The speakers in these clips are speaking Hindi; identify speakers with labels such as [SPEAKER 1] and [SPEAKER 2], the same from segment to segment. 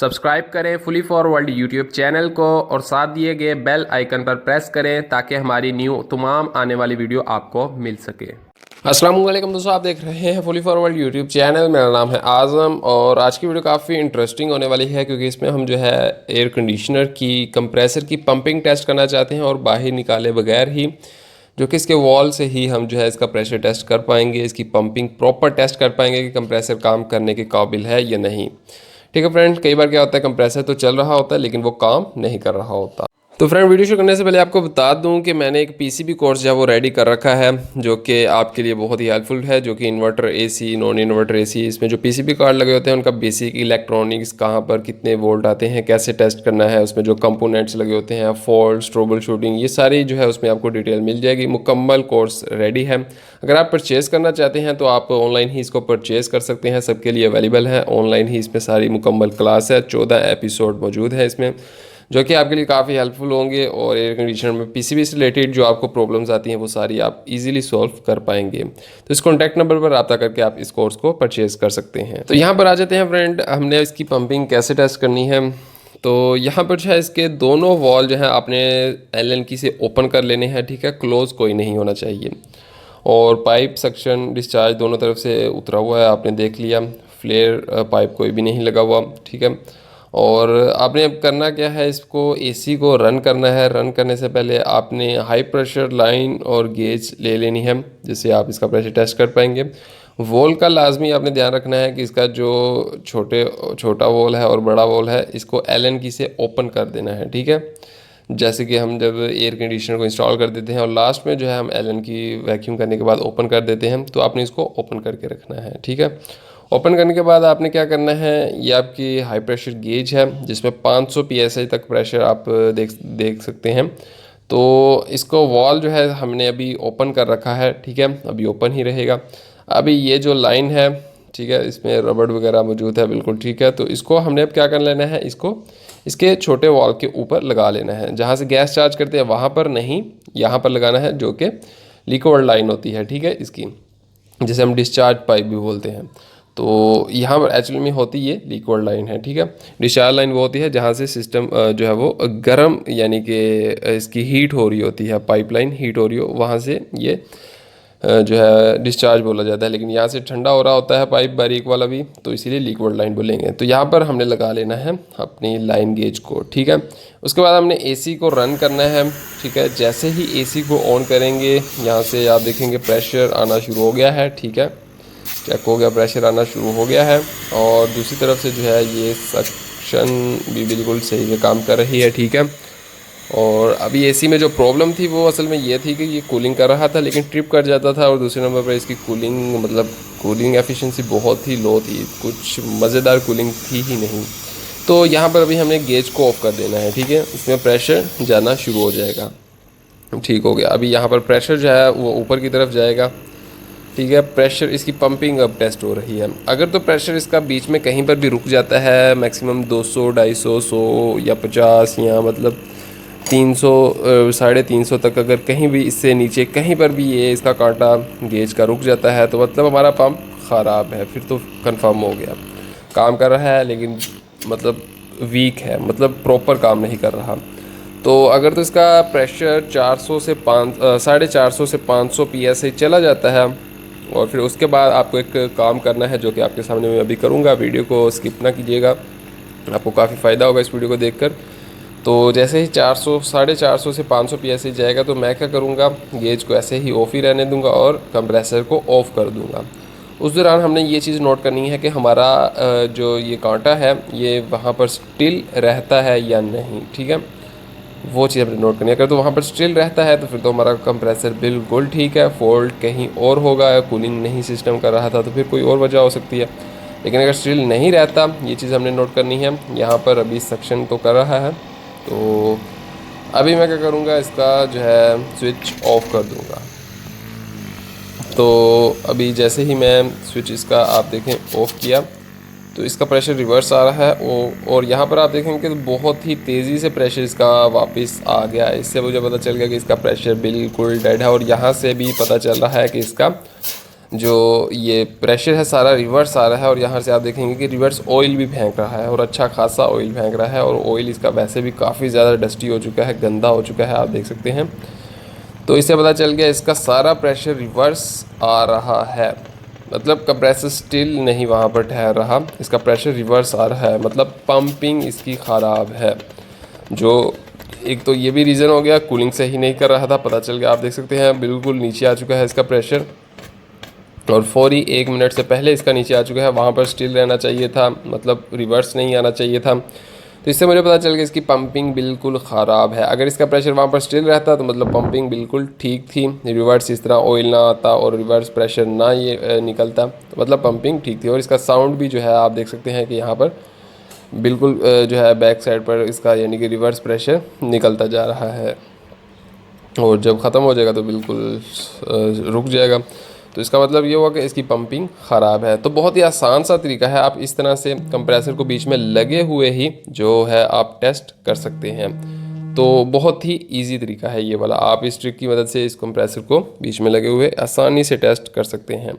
[SPEAKER 1] सब्सक्राइब करें फुली फॉरवर्ल्ड यूट्यूब चैनल को और साथ दिए गए बेल आइकन पर प्रेस करें ताकि हमारी न्यू तमाम आने वाली वीडियो आपको मिल सके। अस्सलाम वालेकुम दोस्तों, आप देख रहे हैं फुली फॉरवर्ल्ड यूट्यूब चैनल। मेरा नाम है आज़म और आज की वीडियो काफ़ी इंटरेस्टिंग होने वाली है क्योंकि इसमें हम जो है एयर कंडीशनर की कंप्रेसर की पंपिंग टेस्ट करना चाहते हैं और बाहर निकाले बगैर ही जो कि इसके वॉल से ही हम जो है इसका प्रेशर टेस्ट कर पाएंगे, इसकी पंपिंग प्रॉपर टेस्ट कर पाएंगे कि कंप्रेसर काम करने के काबिल है या नहीं। ठीक है फ्रेंड, कई बार क्या होता है कंप्रेसर तो चल रहा होता है लेकिन वो काम नहीं कर रहा होता। तो फ्रेंड, वीडियो शुरू करने से पहले आपको बता दूं कि मैंने एक पीसीबी कोर्स जो है वो रेडी कर रखा है जो कि आपके लिए बहुत ही हेल्पफुल है, जो कि inverter AC, non inverter AC, इसमें जो पीसीबी कार्ड लगे होते हैं उनका बेसिक इलेक्ट्रॉनिक्स कहाँ पर कितने वोल्ट आते हैं, कैसे टेस्ट करना है, उसमें जो कंपोनेंट्स लगे होते हैं, फॉल्ट, ट्रबल शूटिंग, ये सारी जो है उसमें आपको डिटेल मिल जाएगी। मुकम्मल कोर्स रेडी है। अगर आप परचेज़ करना चाहते हैं तो आप ऑनलाइन ही इसको परचेज़ कर सकते हैं, सबके लिए अवेलेबल है। ऑनलाइन ही इसमें सारी मुकम्मल क्लास है, 14 एपिसोड मौजूद है इसमें जो कि आपके लिए काफ़ी हेल्पफुल होंगे और एयर कंडीशनर में पीसीबी से रिलेटेड जो आपको प्रॉब्लम्स आती हैं वो सारी आप इजीली सॉल्व कर पाएंगे। तो इस कॉन्टैक्ट नंबर पर रब्ता करके आप इस कोर्स को परचेज़ कर सकते हैं। तो यहाँ पर आ जाते हैं फ्रेंड, हमने इसकी पंपिंग कैसे टेस्ट करनी है। तो यहाँ पर जो है इसके दोनों वॉल जो है आपने एलन की से ओपन कर लेने हैं। ठीक है, क्लोज कोई नहीं होना चाहिए और पाइप सक्शन डिस्चार्ज दोनों तरफ से उतरा हुआ है, आपने देख लिया। फ्लेयर पाइप कोई भी नहीं लगा हुआ। ठीक है, और आपने अब करना क्या है, इसको एसी को रन करना है। रन करने से पहले आपने हाई प्रेशर लाइन और गेज ले लेनी है जिससे आप इसका प्रेशर टेस्ट कर पाएंगे। वॉल का लाजमी आपने ध्यान रखना है कि इसका जो छोटा वॉल है और बड़ा वॉल है इसको एलन की से ओपन कर देना है। ठीक है, जैसे कि हम जब एयर कंडीशनर को इंस्टॉल कर देते हैं और लास्ट में जो है हम एलन की वैक्यूम करने के बाद ओपन कर देते हैं, तो आपने इसको ओपन करके रखना है। ठीक है, ओपन करने के बाद आपने क्या करना है, ये आपकी हाई प्रेशर गेज है जिसमें 500 psi तक प्रेशर आप देख सकते हैं। तो इसको वॉल जो है हमने अभी ओपन कर रखा है। ठीक है, अभी ओपन ही रहेगा। अभी ये जो लाइन है, ठीक है, इसमें रबड़ वगैरह मौजूद है, बिल्कुल ठीक है। तो इसको हमने अब क्या कर लेना है, इसको इसके छोटे वॉल के ऊपर लगा लेना है। जहाँ से गैस चार्ज करते हैं वहाँ पर नहीं, यहाँ पर लगाना है जो कि लिक्विड लाइन होती है। ठीक है, इसकी जिसे हम डिस्चार्ज पाइप भी बोलते हैं। तो यहाँ पर एक्चुअली में होती ये लिक्विड लाइन है। ठीक है, डिस्चार्ज लाइन वो होती है जहाँ से सिस्टम जो है वो गर्म यानी कि इसकी हीट हो रही होती है, पाइपलाइन हीट हो रही हो, वहाँ से ये जो है डिस्चार्ज बोला जाता है। लेकिन यहाँ से ठंडा हो रहा होता है पाइप बारीक वाला भी, तो इसीलिए लिक्विड लाइन बोलेंगे। तो यहाँ पर हमने लगा लेना है अपनी लाइन गेज को। ठीक है, उसके बाद हमने एसी को रन करना है। ठीक है, जैसे ही एसी को ऑन करेंगे यहाँ से आप देखेंगे प्रेशर आना शुरू हो गया है। ठीक है, चेक हो गया, प्रेशर आना शुरू हो गया है और दूसरी तरफ से जो है ये सक्शन भी बिल्कुल सही से काम कर रही है। ठीक है, और अभी एसी में जो प्रॉब्लम थी वो असल में ये थी कि ये कूलिंग कर रहा था लेकिन ट्रिप कर जाता था और दूसरे नंबर पर इसकी कूलिंग एफिशिएंसी बहुत ही लो थी, कुछ मज़ेदार कूलिंग थी ही नहीं। तो यहाँ पर अभी हमने गेज को ऑफ कर देना है। ठीक है, इसमें प्रेशर जाना शुरू हो जाएगा। ठीक हो गया, अभी यहाँ पर प्रेशर जो है वो ऊपर की तरफ जाएगा। ठीक है, प्रेशर इसकी पंपिंग अब टेस्ट हो रही है। अगर तो प्रेशर इसका बीच में कहीं पर भी रुक जाता है, मैक्सिमम 200, 250, 100 या 50 या मतलब 300, 350 तक, अगर कहीं भी इससे नीचे कहीं पर भी ये इसका कांटा गेज का रुक जाता है तो मतलब हमारा पंप ख़राब है। फिर तो कंफर्म हो गया, काम कर रहा है लेकिन मतलब वीक है, मतलब प्रॉपर काम नहीं कर रहा। तो अगर तो इसका प्रेशर 400 से 450 से 500 psi चला जाता है और फिर उसके बाद आपको एक काम करना है जो कि आपके सामने मैं अभी करूँगा। वीडियो को स्किप ना कीजिएगा, आपको काफ़ी फ़ायदा होगा इस वीडियो को देखकर। तो जैसे ही 450 से 500 psi जाएगा तो मैं क्या करूँगा, गेज को ऐसे ही ऑफ ही रहने दूँगा और कंप्रेसर को ऑफ़ कर दूँगा। उस दौरान हमने ये चीज़ नोट करनी है कि हमारा जो ये कांटा है ये वहाँ पर स्टिल रहता है या नहीं। ठीक है, वो चीज़ हमने नोट करनी है। अगर तो वहाँ पर स्टिल रहता है तो फिर तो हमारा कंप्रेसर बिल्कुल ठीक है, फॉल्ट कहीं और होगा, कूलिंग नहीं सिस्टम कर रहा था तो फिर कोई और वजह हो सकती है। लेकिन अगर स्टिल नहीं रहता, ये चीज़ हमने नोट करनी है। यहाँ पर अभी सक्शन तो कर रहा है, तो अभी मैं क्या करूँगा, इसका जो है स्विच ऑफ कर दूँगा। तो अभी जैसे ही मैं स्विच इसका आप देखें ऑफ़ किया तो इसका प्रेशर रिवर्स आ रहा है और यहाँ पर आप देखेंगे तो बहुत ही तेज़ी से प्रेशर इसका वापस आ गया है। इससे मुझे पता चल गया कि इसका प्रेशर बिल्कुल डेड है और यहाँ से भी पता चल रहा है कि इसका जो ये प्रेशर है सारा रिवर्स आ रहा है और यहाँ से आप देखेंगे कि रिवर्स ऑयल भी फेंक रहा है और अच्छा खासा ऑयल फेंक रहा है। और ऑयल इसका वैसे भी काफ़ी ज़्यादा डस्टी हो चुका है, गंदा हो चुका है, आप देख सकते हैं। तो इससे पता चल गया इसका सारा प्रेशर रिवर्स आ रहा है, मतलब कंप्रेसर स्टिल नहीं वहाँ पर ठहर रहा, इसका प्रेशर रिवर्स आ रहा है, मतलब पंपिंग इसकी ख़राब है। जो एक तो ये भी रीज़न हो गया, कूलिंग सही नहीं कर रहा था, पता चल गया। आप देख सकते हैं बिल्कुल नीचे आ चुका है इसका प्रेशर और फौरी 1 मिनट से पहले इसका नीचे आ चुका है। वहाँ पर स्टिल रहना चाहिए था, मतलब रिवर्स नहीं आना चाहिए था। तो इससे मुझे पता चल गया इसकी पंपिंग बिल्कुल ख़राब है। अगर इसका प्रेशर वहाँ पर स्टिल रहता तो मतलब पंपिंग बिल्कुल ठीक थी, रिवर्स इस तरह ऑयल ना आता और रिवर्स प्रेशर ना ये निकलता, तो मतलब पंपिंग ठीक थी। और इसका साउंड भी जो है आप देख सकते हैं कि यहाँ पर बिल्कुल जो है बैक साइड पर इसका यानी कि रिवर्स प्रेशर निकलता जा रहा है और जब ख़त्म हो जाएगा तो बिल्कुल रुक जाएगा। तो इसका मतलब ये हुआ कि इसकी पंपिंग ख़राब है। तो बहुत ही आसान सा तरीका है, आप इस तरह से कंप्रेसर को बीच में लगे हुए ही जो है आप टेस्ट कर सकते हैं। तो बहुत ही इजी तरीका है ये वाला, आप इस ट्रिक की मदद से इस कंप्रेसर को बीच में लगे हुए आसानी से टेस्ट कर सकते हैं।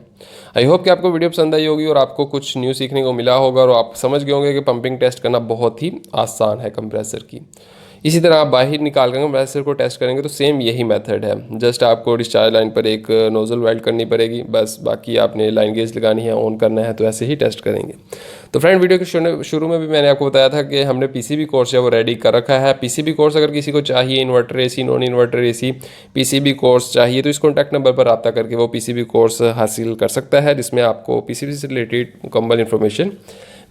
[SPEAKER 1] आई होप कि आपको वीडियो पसंद आई होगी और आपको कुछ न्यू सीखने को मिला होगा और आप समझ गए होंगे कि पंपिंग टेस्ट करना बहुत ही आसान है कंप्रेसर की। इसी तरह आप बाहर निकाल कर कंप्रेसर को टेस्ट करेंगे तो सेम यही मेथड है। जस्ट आपको डिस्चार्ज लाइन पर एक नोज़ल वेल्ड करनी पड़ेगी, बस बाकी आपने लाइन गेज लगानी है, ऑन करना है, तो ऐसे ही टेस्ट करेंगे। तो फ्रेंड, वीडियो के शुरू में भी मैंने आपको बताया था कि हमने पीसीबी कोर्स है वो रेडी कर रखा है। पीसीबी कोर्स अगर किसी को चाहिए, inverter AC, non inverter AC PCB course चाहिए, तो इस कॉन्टैक्ट नंबर पर रब्ता करके वो पीसीबी कोर्स हासिल कर सकता है, जिसमें आपको पीसीबी से रिलेटेड मुकम्मल इन्फॉर्मेशन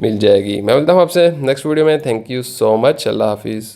[SPEAKER 1] मिल जाएगी। मैं मिलता हूँ आपसे नेक्स्ट वीडियो में। Thank you so much. अल्लाह हाफिज़।